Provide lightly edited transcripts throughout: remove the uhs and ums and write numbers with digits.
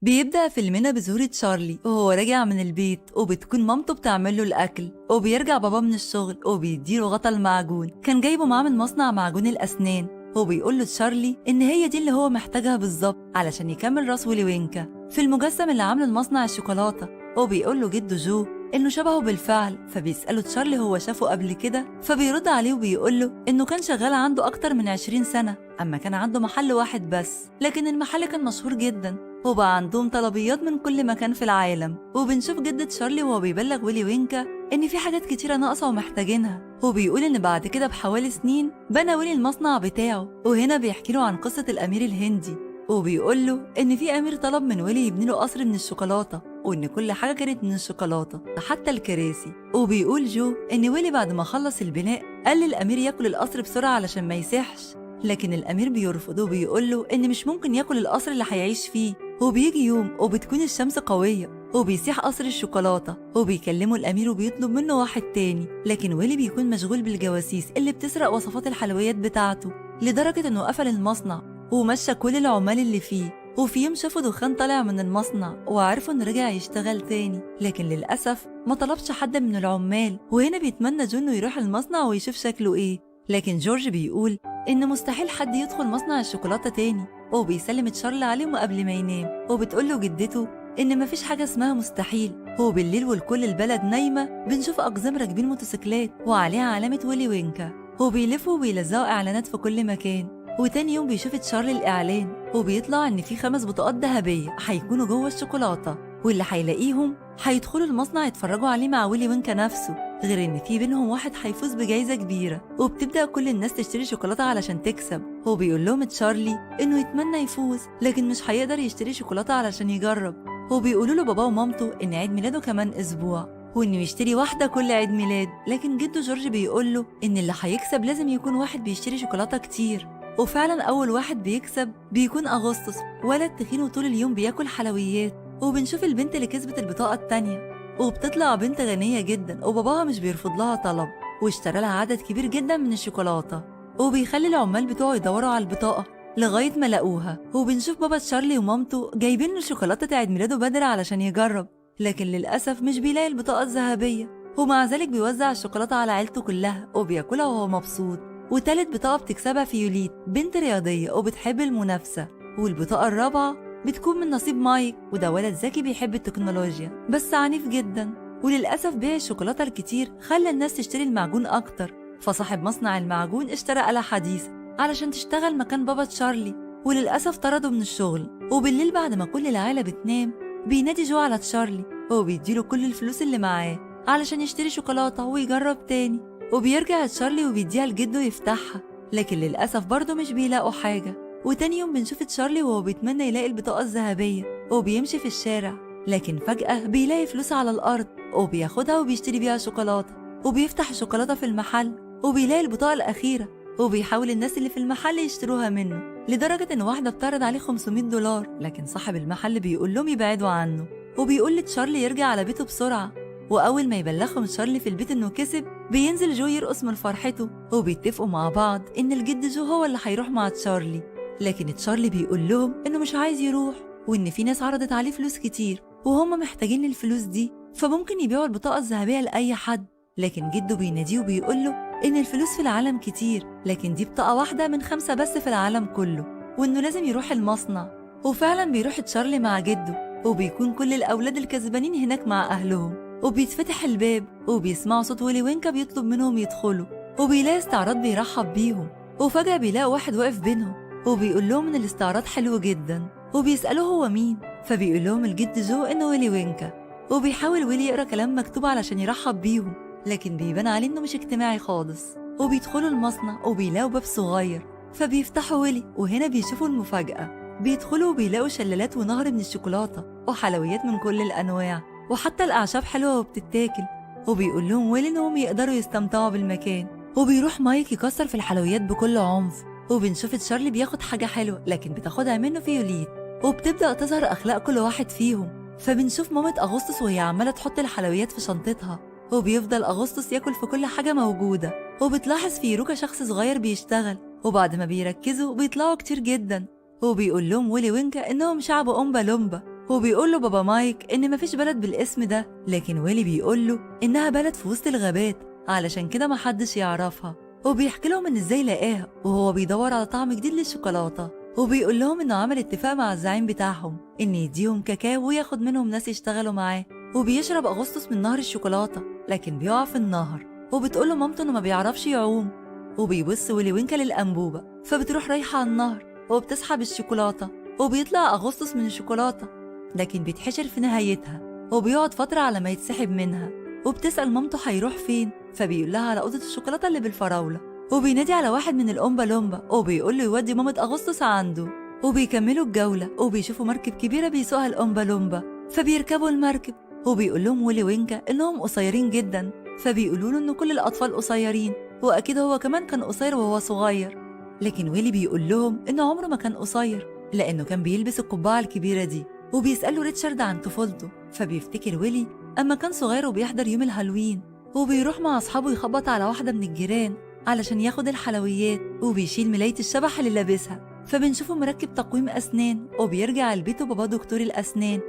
بيبدأ فيلمنا بظهور تشارلي وهو راجع من البيت، وبتكون مامته بتعمله الأكل، وبيرجع باباه من الشغل وبيديله غطا المعجون كان جايبه معاه من مصنع معجون الأسنان. وبيقول له تشارلي إن هي دي اللي هو محتاجها بالظبط علشان يكمل راس ويلي وينكا في المجسم اللي عامله لمصنع الشوكولاتة. وبيقول له جده جو إنه شبهه بالفعل، فبيسأله تشارلي هو شافه قبل كده، فبيرد عليه وبيقول له إنه كان شغال عنده أكتر من 20 سنة، أما كان عنده محل واحد بس، لكن المحل كان مشهور جدا وبقى عندهم طلبيات من كل مكان في العالم. وبنشوف جدة تشارلي وهو بيبلغ ويلي وينكا إن في حاجات كتيرة ناقصة ومحتاجينها. وبيقول إن بعد كده بحوالي سنين بنى ويلي المصنع بتاعه، وهنا بيحكي له عن قصة الأمير الهندي، وبيقول له إن في أمير طلب من ويلي يبني له قصر من الشوكولاتة، وإن كل حاجة كانت من الشوكولاتة حتى الكراسي. وبيقول جو إن ويلي بعد ما خلص البناء قال للأمير ياكل القصر بسرعة علشان ما يسيحش، لكن الأمير بيرفضه وبيقول له إن مش ممكن ياكل القصر اللي هيعيش فيه. وبيجي يوم وبتكون الشمس قوية وبيسيح قصر الشوكولاتة، وبيكلمه الأمير وبيطلب منه واحد تاني، لكن ويلي بيكون مشغول بالجواسيس اللي بتسرق وصفات الحلويات بتاعته، لدرجة إنه قفل المصنع ومشى كل العمال اللي فيه. وفي يوم شافوا دخان طالع من المصنع وعرفوا إنه رجع يشتغل تاني، لكن للأسف ما طلبش حد من العمال. وهنا بيتمنى جو إنه يروح المصنع ويشوف شكله إيه، لكن جورج بيقول إن مستحيل حد يدخل مصنع الشوكولاتة تاني. وبيسلم تشارلي عليهم قبل ما ينام، وبتقول له جدته إن مفيش حاجة اسمها مستحيل. هو بالليل والكل البلد نايمة بنشوف أقزام راكبين موتوسيكلات وعليها علامة ويلي وينكا، وبيلفوا وبيلزقوا إعلانات في كل مكان. وتاني يوم بيشوف تشارلي الإعلان، وبيطلع إن في 5 بطاقات ذهبية هيكونوا جوه الشوكولاتة، واللي هيلاقيهم هيدخلوا المصنع يتفرجوا عليه مع ويلي وينكا نفسه، غير إن في بينهم واحد هيفوز بجايزة كبيرة. وبتبدأ كل الناس تشتري شوكولاتة علشان تكسب. هو بيقول لهم تشارلي إنه يتمنى يفوز، لكن مش هيقدر يشتري شوكولاتة علشان يجرب. وبيقولوا له باباه ومامته إن عيد ميلاده كمان أسبوع، وإنه يشتري واحدة كل عيد ميلاد، لكن جده جورج بيقول له إن اللي هيكسب لازم يكون واحد بيشتري شوكولاتة كتير. وفعلا أول واحد بيكسب بيكون أغسطس، ولد تخين وطول اليوم بياكل حلويات. وبنشوف البنت اللي كسبت البطاقة التانية، وبتطلع بنت غنية جدا وباباها مش بيرفض لها طلب، واشترى لها عدد كبير جدا من الشوكولاتة، وبيخلي العمال بتوعه يدوروا على البطاقة لغاية ما لقوها. وبنشوف بابا تشارلي ومامته جايبين له شوكولاتة عيد ميلاده بدري علشان يجرب، لكن للأسف مش بيلاقي البطاقة الذهبية، ومع ذلك بيوزع الشوكولاتة على عيلته كلها وبياكلها وهو مبسوط. وتالت بطاقة بتكسبها فيوليت، بنت رياضية وبتحب المنافسة. والبطاقة الرابعة بتكون من نصيب مايك، وده ولد ذكي بيحب التكنولوجيا بس عنيف جدا. وللأسف بيع الشوكولاتة الكتير خلى الناس تشتري المعجون أكتر، فصاحب مصنع المعجون اشترى آلة حديثة علشان تشتغل مكان بابا تشارلي، وللأسف طرده من الشغل. وبالليل بعد ما كل العائلة بتنام بينادي جو على تشارلي، وبيديله كل الفلوس اللي معاه علشان يشتري شوكولاتة ويجرب تاني. وبيرجع تشارلي وبيديها لجده يفتحها، لكن للأسف برضه مش بيلاقوا حاجة. وتاني يوم بنشوف تشارلي وهو بيتمنى يلاقي البطاقة الذهبية، وبيمشي في الشارع، لكن فجأة بيلاقي فلوس على الأرض وبياخدها وبيشتري بيها شوكولاتة. وبيفتح الشوكولاتة في المحل وبيلاقي البطاقة الأخيرة، وبيحاول الناس اللي في المحل يشتروها منه، لدرجة إن واحدة بتعرض عليه $500، لكن صاحب المحل بيقول لهم يبعدوا عنه، وبيقول لتشارلي يرجع على بيته بسرعة. وأول ما يبلغهم تشارلي في البيت إنه كسب بينزل جو يرقص من فرحته، وبيتفقوا مع بعض إن الجد جو هو اللي هيروح مع تشارلي، لكن تشارلي بيقول لهم إنه مش عايز يروح، وإن في ناس عرضت عليه فلوس كتير وهم محتاجين الفلوس دي، فممكن يبيعوا البطاقة الذهبية لأي حد. لكن جده بيناديه وبيقول له إن الفلوس في العالم كتير، لكن دي بطاقة واحدة من 5 بس في العالم كله، وإنه لازم يروح المصنع. وفعلا بيروح تشارلي مع جده، وبيكون كل الأولاد الكسبانين هناك مع أهلهم، وبيتفتح الباب وبيسمعوا صوت ويلي وينكا بيطلب منهم يدخلوا، وبيلاقي استعراض بيرحب بيهم. وفجأة بيلاقي واحد واقف بينهم وبيقول لهم إن الاستعراض حلو جدا، وبيسألوه هو مين، فبيقول لهم الجد جو إنه ويلي وينكا. وبيحاول ويلي يقرأ كلام مكتوب علشان يرحب بيهم، لكن بيبان عليه إنه مش اجتماعي خالص. وبيدخلوا المصنع وبيلاقوا باب صغير، فبيفتحوا ويلي، وهنا بيشوفوا المفاجأة. بيدخلوا وبيلاقوا شلالات ونهر من الشوكولاتة وحلويات من كل الأنواع، وحتى الأعشاب حلوة وبتتاكل. وبيقول لهم ويلي إنهم يقدروا يستمتعوا بالمكان، وبيروح مايك يكسر في الحلويات بكل عنف. وبنشوف تشارلي بياخد حاجة حلوة لكن بتاخدها منه فيوليت، وبتبدأ تظهر أخلاق كل واحد فيهم. فبنشوف مامة أغسطس وهي عمالة تحط الحلويات في شنطتها، وبيفضل أغسطس ياكل في كل حاجة موجودة. وبتلاحظ في يوروكا شخص صغير بيشتغل، وبعد ما بيركزوا بيطلعوا كتير جدا. وبيقول لهم ويلي وينكا إنهم شعب أمبا لومبا، وبيقول له بابا مايك إن مفيش بلد بالاسم ده، لكن ويلي بيقول له إنها بلد في وسط الغابات علشان كده محدش يعرفها. وبيحكي لهم إن إزاي لقاها وهو بيدور على طعم جديد للشوكولاتة، وبيقول لهم إنه عمل اتفاق مع الزعيم بتاعهم إن يديهم كاكاو وياخد منهم ناس يشتغلوا معاه. وبيشرب أغسطس من نهر الشوكولاتة لكن بيقع في النهر، وبتقول له مامته إنه ما بيعرفش يعوم. وبيبص ويلي وينكا للأنبوبة فبتروح رايحة على النهر وبتسحب الشوكولاتة، وبيطلع أغسطس من الشوكولاتة لكن بيتحشر في نهايتها، وبيقعد فترة على ما يتسحب منها. وبتسأل مامته هيروح فين، فبيقول لها على أوضة الشوكولاتة اللي بالفراولة. وبينادي على واحد من الأمبا لومبا وبيقول له يودي مامة أغسطس عنده. وبيكملوا الجولة وبيشوفوا مركب كبيرة بيسوقها الأمبا لومبا، فبيركبوا المركب. وبيقول لهم ويلي وينكا إنهم قصيرين جدا، فبيقولوا له إن كل الأطفال قصيرين وأكيد هو كمان كان قصير وهو صغير. لكن ويلي بيقول لهم إنه عمره ما كان قصير لأنه كان بيلبس القبعة الكبيرة دي. وبيسأله ريتشارد عن طفولته، فبيفتكر ويلي أما كان صغير وبيحضر يوم الهالوين وبيروح مع أصحابه يخبط على واحدة من الجيران علشان ياخد الحلويات، وبيشيل ملاية الشبح اللي لابسها. فبنشوفه مركب تقويم أسنان وبيرجع البيت وباباه دكتور الأسنان،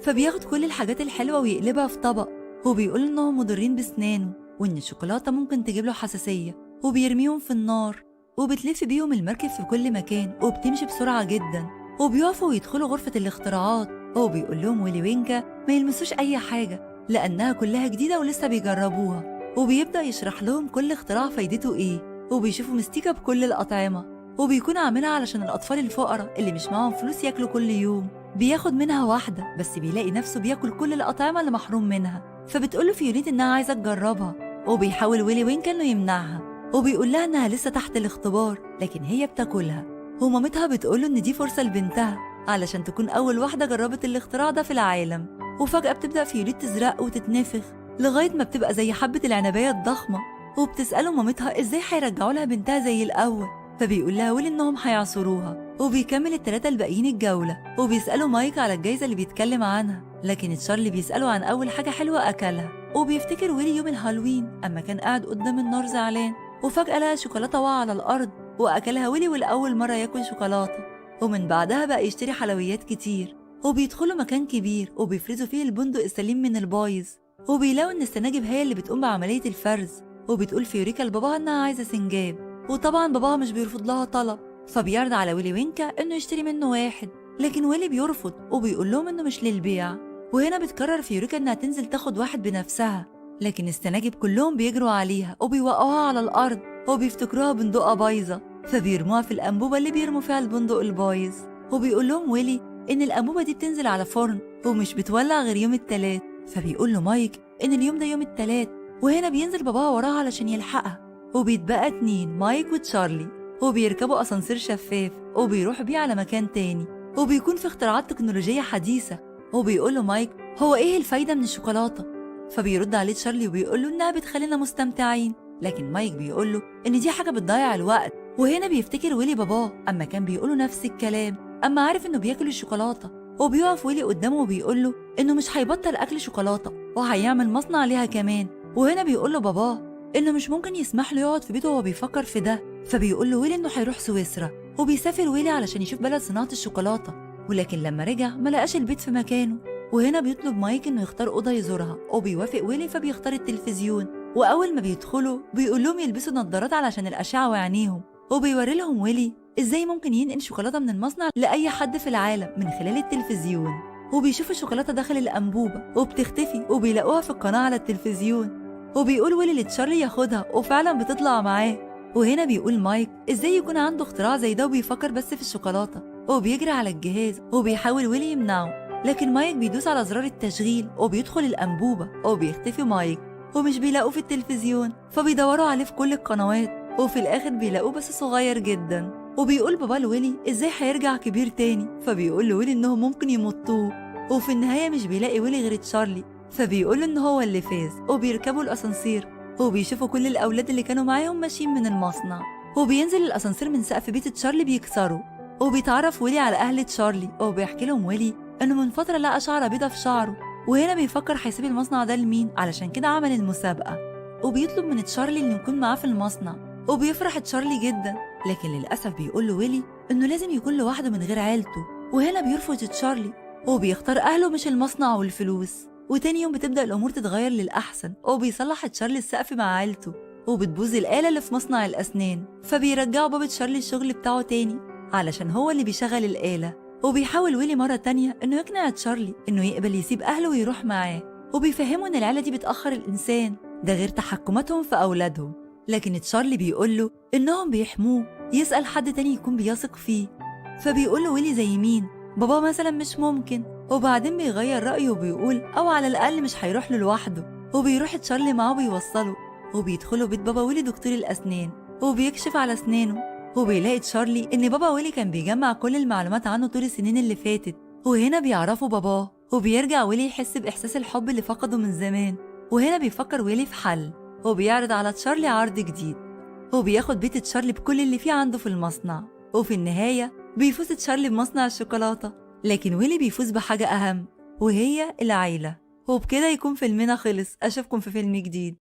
فبياخد كل الحاجات الحلوة ويقلبها في طبق، وبيقول إنهم مضرين بسنانه وإن الشوكولاتة ممكن تجيب له حساسية، وبيرميهم في النار. وبتلف بيهم المركب في كل مكان وبتمشي بسرعة جدا، وبيقفوا ويدخلوا غرفة الاختراعات. هو بيقول لهم ويلي وينكا ما يلمسوش أي حاجة لأنها كلها جديدة ولسه بيجربوها، وبيبدأ يشرح لهم كل اختراع فايدته إيه. وبيشوفوا مستيكة بكل الأطعمة وبيكون عاملها علشان الأطفال الفقراء اللي مش معاهم فلوس ياكلوا كل يوم. بياخد منها واحدة بس بيلاقي نفسه بياكل كل الأطعمة اللي محروم منها، فبتقوله فيونيت إنها عايزة تجربها، وبيحاول ويلي وينكا إنه يمنعها، وبيقول لها إنها لسه تحت الاختبار لكن هي بتاكلها. ومامتها بتقوله إن دي فرصة لبنتها علشان تكون أول واحدة جربت الاختراع ده في العالم. وفجأة بتبدأ فيونيت تزرق وتتنفخ لغاية ما بتبقى زي حبة العنباية الضخمة، وبتسأله مامتها إزاي هيرجعوا لها بنتها زي الأول، فبيقول لها ويلي إنهم هيعصروها. وبيكمل التلاتة الباقيين الجولة، وبيسألوا مايك على الجايزة اللي بيتكلم عنها، لكن تشارلي بيسأله عن أول حاجة حلوة أكلها. وبيفتكر ويلي يوم الهالوين أما كان قاعد قدام النار زعلان وفجأة لقى شوكولاتة واقعة على الأرض وأكلها ويلي، والأول مرة ياكل شوكولاتة. ومن بعدها بقى يشتري حلويات كتير، وبيدخلوا مكان كبير وبيفرزوا فيه البندق السليم من البايظ، وبيلاقوا إن السناجب هي اللي بتقوم بعملية الفرز. وبتقول فيوريكا لباباها إنها عايزة سنجاب، وطبعا باباها مش بيرفض لها طلب، فبيعرض على ويلي وينكا إنه يشتري منه واحد، لكن ويلي بيرفض وبيقول لهم إنه مش للبيع. وهنا بتقرر فيوريكا إنها تنزل تاخد واحد بنفسها، لكن السناجب كلهم بيجروا عليها وبيوقعوها على الأرض وبيفتكروها بندقة بايظة، فبيرموها في الأنبوبة اللي بيرموا فيها البندق البايظ. وبيقول لهم ويلي إن الأنبوبة دي بتنزل على فرن ومش بتولع غير يوم التلات، فبيقول له مايك إن اليوم ده يوم التلات. وهنا بينزل باباها وراها علشان يلحقها، وبيتبقى اتنين مايك وتشارلي، وبيركبوا أسانسير شفاف وبيروحوا بيه على مكان تاني، وبيكون في اختراعات تكنولوجية حديثة. وبيقول له مايك هو إيه الفايدة من الشوكولاتة، فبيرد عليه تشارلي وبيقول له إنها بتخلينا مستمتعين، لكن مايك بيقول له إن دي حاجة بتضيع الوقت. وهنا بيفتكر ويلي باباه أما كان بيقوله نفس الكلام أما عارف إنه بياكل الشوكولاتة، وبيقف ويلي قدامه وبيقول له إنه مش هيبطل أكل شوكولاتة وهيعمل مصنع ليها كمان. وهنا بيقول له باباه إنه مش ممكن يسمح له يقعد في بيته وهو بيفكر في ده، فبيقول له ويلي إنه هيروح سويسرا، وبيسافر ويلي علشان يشوف بلد صناعة الشوكولاتة، ولكن لما رجع ملقاش البيت في مكانه. وهنا بيطلب مايك إنه يختار أوضة يزورها، وبيوافق ويلي فبيختار التلفزيون. وأول ما بيدخلوا بيقول لهم يلبسوا نظارات علشان الأشعة وعينيهم، وبيوري لهم ويلي إزاي ممكن ينقل شوكولاتة من المصنع لأي حد في العالم من خلال التلفزيون. وبيشوفوا الشوكولاتة داخل الأنبوبة وبتختفي وبيلاقوها في القناة على التلفزيون، وبيقول ويلي لتشارلي ياخدها وفعلا بتطلع معاه. وهنا بيقول مايك إزاي يكون عنده اختراع زي ده وبيفكر بس في الشوكولاتة، وبيجري على الجهاز وبيحاول ويلي يمنعه، لكن مايك بيدوس على زرار التشغيل وبيدخل الأنبوبة وبيختفي مايك، ومش بيلاقوه في التلفزيون فبيدوروا عليه في كل القنوات، وفي الآخر بيلاقوه بس صغير جدا. وبيقول بابا لويلي إزاي هيرجع كبير تاني، فبيقول لويلي إنهم ممكن يمطوه، وفي النهاية مش بيلاقي ويلي غير تشارلي، فبيقول إن هو اللي فاز. وبيركبوا الأسانسير وبيشوفوا كل الأولاد اللي كانوا معاهم ماشيين من المصنع، وبينزل الأسانسير من سقف بيت تشارلي بيكسره، وبيتعرف ويلي على أهل تشارلي، وبيحكي لهم ويلي إنه من فترة لقى شعرة بيضة في شعره، وهنا بيفكر هيسيب المصنع ده لمين علشان كده عمل المسابقة. وبيطلب من تشارلي إنه يكون معاه في المصنع، وبيفرح تشارلي جدا، لكن للأسف بيقول له ويلي إنه لازم يكون لوحده من غير عيلته. وهنا بيرفض تشارلي وبيختار أهله مش المصنع والفلوس. وتاني يوم بتبدأ الأمور تتغير للأحسن، وبيصلح تشارلي السقف مع عيلته، وبتبوظ الآلة اللي في مصنع الأسنان، فبيرجعوا بابا تشارلي الشغل بتاعه تاني علشان هو اللي بيشغل الآلة. وبيحاول ويلي مرة تانية إنه يقنع تشارلي إنه يقبل يسيب أهله ويروح معاه، وبيفهمه إن العيلة دي بتأخر الإنسان، ده غير تحكماتهم في أولادهم. لكن تشارلي بيقوله إنهم بيحموه، يسأل حد تاني يكون بيثق فيه. فبيقوله ويلي زي مين؟ بابا مثلا مش ممكن. وبعدين بيغير رأيه وبيقول أو على الأقل مش هيروح له لوحده، وبيروح تشارلي معاه وبيوصله. وبيدخلوا بيت بابا ويلي دكتور الأسنان، وبيكشف على أسنانه، وبيلاقي تشارلي إن بابا ويلي كان بيجمع كل المعلومات عنه طول السنين اللي فاتت. وهنا بيعرفوا باباه، وبيرجع ويلي يحس بإحساس الحب اللي فقده من زمان. وهنا بيفكر ويلي في حل، وبيعرض على تشارلي عرض جديد، وبياخد بيت تشارلي بكل اللي فيه عنده في المصنع. وفي النهاية بيفوز تشارلي بمصنع الشوكولاتة، لكن ويلي بيفوز بحاجة أهم، وهي العيلة. وبكده يكون فيلمنا خلص. أشوفكم في فيلم جديد.